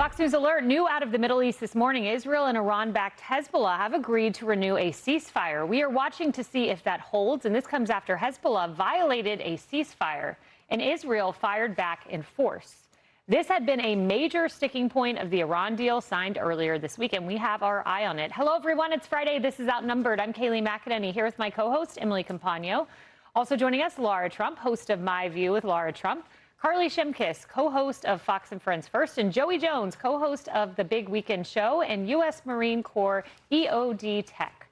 Fox News Alert, new out of the Middle East this morning, Israel and Iran-backed Hezbollah have agreed to renew a ceasefire. We are watching to see if that holds, and this comes after Hezbollah violated a ceasefire and Israel fired back in force. This had been a major sticking point of the Iran deal signed earlier this week, and we have our eye on it. Hello, everyone. It's Friday. This is Outnumbered. I'm Kayleigh McEnany here with my co-host, Emily Compagno. Also joining us, Laura Trump, host of My View with Laura Trump. Carly Shimkus, co-host of Fox and Friends First, and Joey Jones, co-host of The Big Weekend Show and U.S. Marine Corps EOD Tech.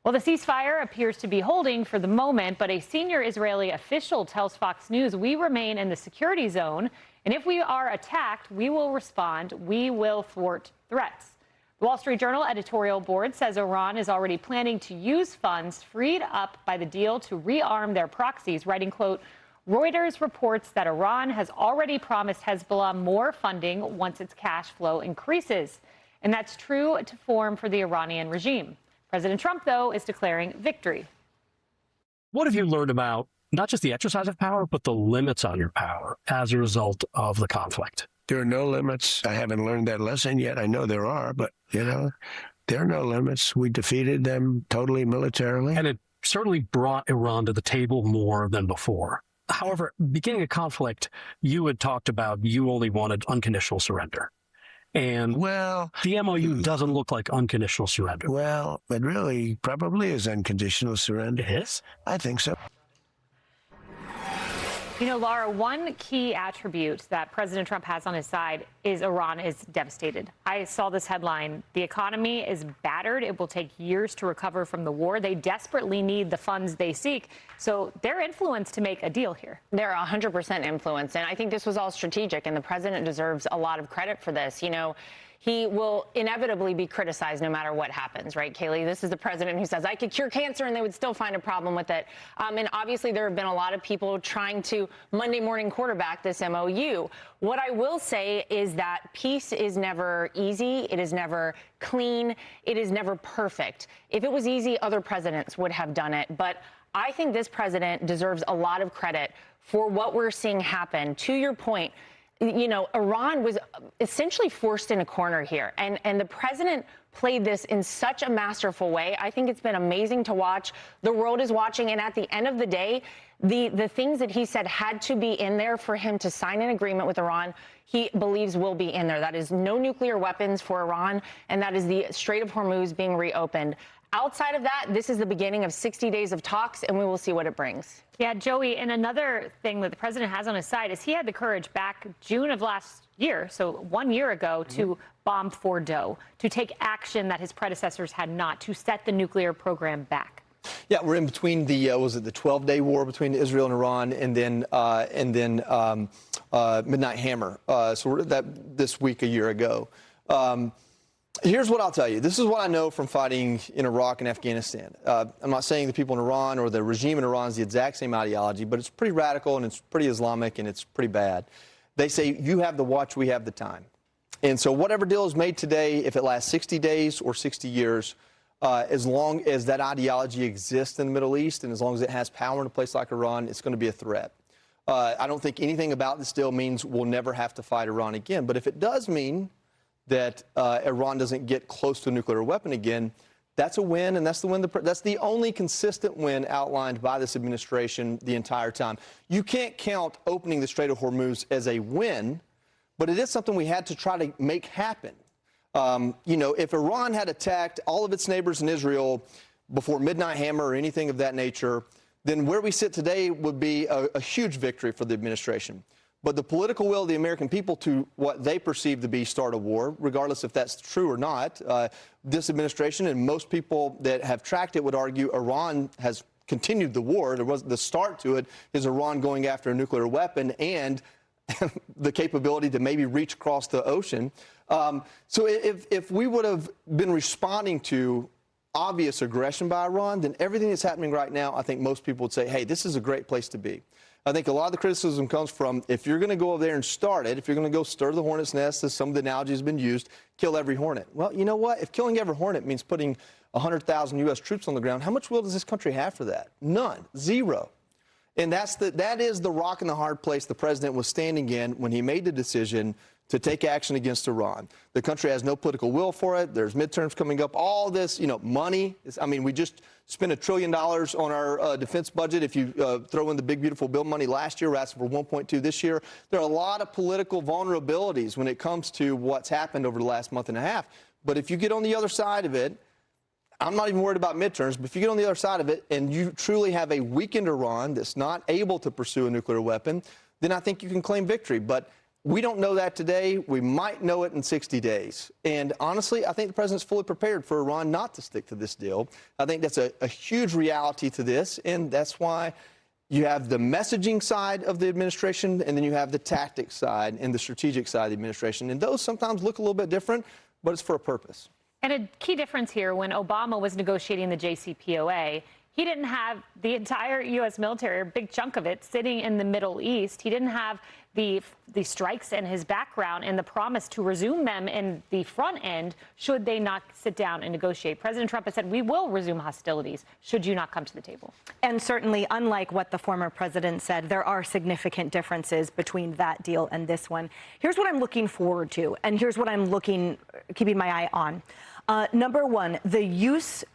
Well, the ceasefire appears to be holding for the moment, but a senior Israeli official tells Fox News we remain in the security zone, and if we are attacked, we will respond. We will thwart threats. The Wall Street Journal editorial board says Iran is already planning to use funds freed up by the deal to rearm their proxies, writing, quote, Reuters reports that Iran has already promised Hezbollah more funding once its cash flow increases. And that's true to form for the Iranian regime. President Trump, though, is declaring victory. What have you learned about not just the exercise of power, but the limits on your power as a result of the conflict? There are no limits. I haven't learned that lesson yet. I know there are, but, there are no limits. We defeated them totally militarily. And it certainly brought Iran to the table more than before. However, beginning a conflict, you had talked about you only wanted unconditional surrender. And the MOU doesn't look like unconditional surrender. Well, it really probably is unconditional surrender. It is? I think so. You know, Laura, one key attribute that President Trump has on his side is Iran is devastated. I saw this headline. The economy is battered. It will take years to recover from the war. They desperately need the funds they seek. So they're influenced to make a deal here. They're 100% influenced. And I think this was all strategic. And the president deserves a lot of credit for this. You know, he will inevitably be criticized no matter what happens, right, Kayleigh? This is the president who says, I could cure cancer, and they would still find a problem with it. And obviously, there have been a lot of people trying to Monday morning quarterback this MOU. What I will say is that peace is never easy. It is never clean. It is never perfect. If it was easy, other presidents would have done it. But I think this president deserves a lot of credit for what we're seeing happen. To your point, you know, Iran was essentially forced in a corner here. And the president played this in such a masterful way. I think it's been amazing to watch. The world is watching. And at the end of the day, the things that he said had to be in there for him to sign an agreement with Iran, he believes will be in there. That is no nuclear weapons for Iran. And that is the Strait of Hormuz being reopened. Outside of that, this is the beginning of 60 days of talks, and we will see what it brings. Yeah, Joey, and another thing that the president has on his side is he had the courage back June of last year, so 1 year ago, to bomb Fordo, to take action that his predecessors had not, to set the nuclear program back. Yeah, we're in between the, was it the 12-day war between Israel and Iran, and then Midnight Hammer. So we're this week a year ago. Here's what I'll tell you. This is what I know from fighting in Iraq and Afghanistan. I'm not saying the people in Iran or the regime in Iran is the exact same ideology, but it's pretty radical and it's pretty Islamic and it's pretty bad. They say, you have the watch, we have the time. And so whatever deal is made today, if it lasts 60 days or 60 years, as long as that ideology exists in the Middle East and as long as it has power in a place like Iran, it's going to be a threat. I don't think anything about this deal means we'll never have to fight Iran again. But if it does mean that Iran doesn't get close to a nuclear weapon again, that's a win, and that's the win. That's the only consistent win outlined by this administration the entire time. You can't count opening the Strait of Hormuz as a win, but it is something we had to try to make happen. You know, if Iran had attacked all of its neighbors in Israel before Midnight Hammer or anything of that nature, then where we sit today would be a huge victory for the administration. But the political will of the American people to what they perceive to be start a war, regardless if that's true or not, this administration and most people that have tracked it would argue Iran has continued the war. There was the start to it is Iran going after a nuclear weapon and the capability to maybe reach across the ocean. So if we would have been responding to obvious aggression by Iran, then everything that's happening right now, I think most people would say, hey, this is a great place to be. I think a lot of the criticism comes from if you're going to go over there and start it, if you're going to go stir the hornet's nest, as some of the analogies have been used, kill every hornet. Well, you know what? If killing every hornet means putting 100,000 U.S. troops on the ground, how much will does this country have for that? None. Zero. And that is the rock and the hard place the president was standing in when he made the decision to take action against Iran. The country has no political will for it. There's midterms coming up. All this, money. I mean, we just spent $1 trillion on our defense budget. If you throw in the big, beautiful bill money last year, we're asking for 1.2 this year. There are a lot of political vulnerabilities when it comes to what's happened over the last month and a half. But if you get on the other side of it, I'm not even worried about midterms, but if you get on the other side of it and you truly have a weakened Iran that's not able to pursue a nuclear weapon, then I think you can claim victory. But we don't know that today. We might know it in 60 days. And honestly, I think the president's fully prepared for Iran not to stick to this deal. I think that's a huge reality to this, and that's why you have the messaging side of the administration, and then you have the tactics side and the strategic side of the administration. And those sometimes look a little bit different, but it's for a purpose. And a key difference here, when Obama was negotiating the JCPOA, he didn't have the entire U.S. military, or a big chunk of it, sitting in the Middle East. He didn't have the strikes in his background and the promise to resume them in the front end should they not sit down and negotiate. President Trump has said, we will resume hostilities should you not come to the table. And certainly, unlike what the former president said, there are significant differences between that deal and this one. Here's what I'm looking forward to, and here's what I'm keeping my eye on. Number one, the use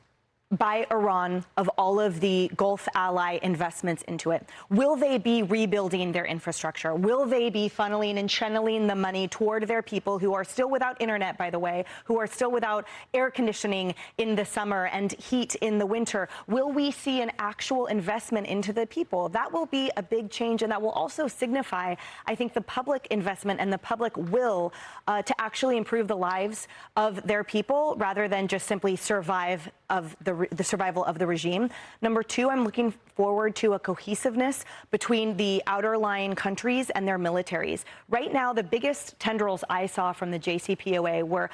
by Iran of all of the Gulf ally investments into it. Will they be rebuilding their infrastructure? Will they be funneling and channeling the money toward their people who are still without internet, by the way, who are still without air conditioning in the summer and heat in the winter? Will we see an actual investment into the people? That will be a big change, and that will also signify, I think, the public investment and the public will to actually improve the lives of their people rather than just simply survive of the survival of the regime. Number two, I'm looking forward to a cohesiveness between the outer lying countries and their militaries. Right now, the biggest tendrils I saw from the JCPOA were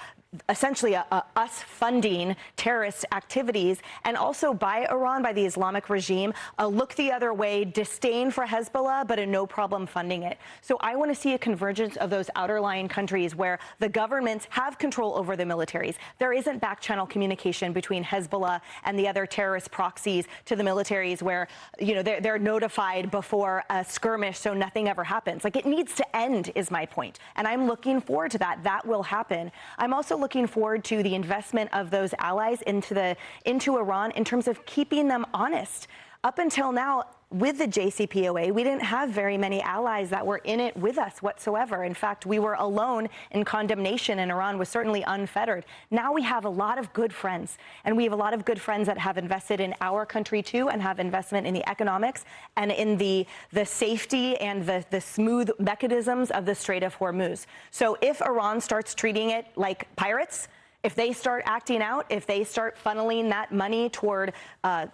essentially us funding terrorist activities, and also by Iran, by the Islamic regime, a look the other way, disdain for Hezbollah, but a no problem funding it. So I want to see a convergence of those outer lying countries where the governments have control over the militaries. There isn't back channel communication between Hezbollah and the other terrorist proxies to the militaries where, they're notified before a skirmish so nothing ever happens. Like, it needs to end is my point. And I'm looking forward to that. That will happen. I'm also looking forward to the investment of those allies into Iran in terms of keeping them honest. Up until now, with the JCPOA, we didn't have very many allies that were in it with us whatsoever. In fact, we were alone in condemnation, and Iran was certainly unfettered. Now we have a lot of good friends, and we have a lot of good friends that have invested in our country too, and have investment in the economics and in the safety and the smooth mechanisms of the Strait of Hormuz. So if Iran starts treating it like pirates, if they start acting out, if they start funneling that money toward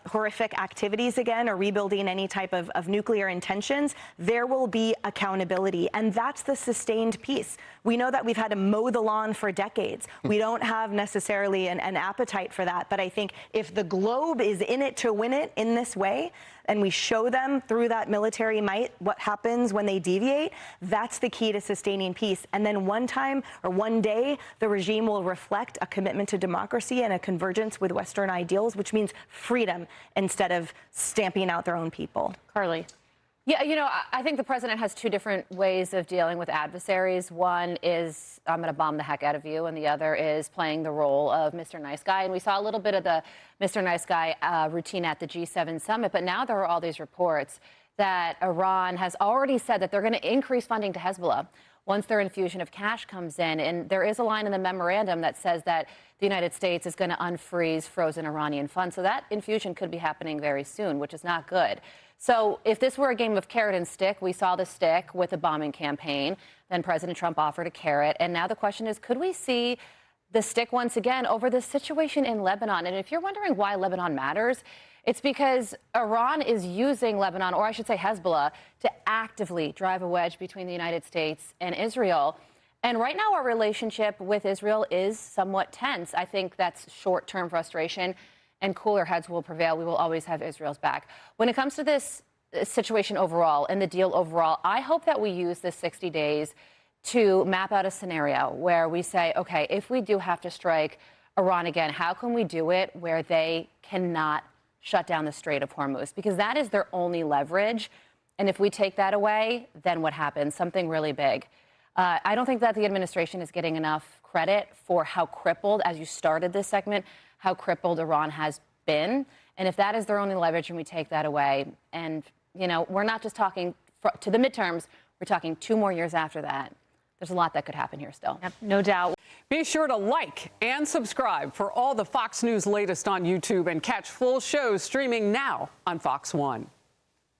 horrific activities again or rebuilding any type of nuclear intentions, there will be accountability. And that's the sustained peace. We know that we've had to mow the lawn for decades. We don't have necessarily an appetite for that. But I think if the globe is in it to win it in this way, and we show them through that military might what happens when they deviate, that's the key to sustaining peace. And then one day, the regime will reflect a commitment to democracy and a convergence with Western ideals, which means freedom instead of stamping out their own people. Carly. Yeah, I think the president has two different ways of dealing with adversaries. One is, I'm going to bomb the heck out of you, and the other is playing the role of Mr. Nice Guy. And we saw a little bit of the Mr. Nice Guy routine at the G7 summit, but now there are all these reports that Iran has already said that they're going to increase funding to Hezbollah once their infusion of cash comes in. And there is a line in the memorandum that says that the United States is going to unfreeze frozen Iranian funds. So that infusion could be happening very soon, which is not good. So if this were a game of carrot and stick, we saw the stick with the bombing campaign, then President Trump offered a carrot. And now the question is, could we see the stick once again over the situation in Lebanon? And if you're wondering why Lebanon matters, it's because Iran is using Lebanon, or I should say Hezbollah, to actively drive a wedge between the United States and Israel. And right now our relationship with Israel is somewhat tense. I think that's short-term frustration, and cooler heads will prevail. We will always have Israel's back. When it comes to this situation overall and the deal overall, I hope that we use this 60 days to map out a scenario where we say, okay, if we do have to strike Iran again, how can we do it where they cannot shut down the Strait of Hormuz? Because that is their only leverage. And if we take that away, then what happens? Something really big. I don't think that the administration is getting enough credit for how crippled, as you started this segment, how crippled Iran has been. And if that is their only leverage and we take that away, and, you know, we're not just talking to the midterms, we're talking 2 more years after that. There's a lot that could happen here still. Yep, no doubt. Be sure to like and subscribe for all the Fox News latest on YouTube and catch full shows streaming now on Fox One.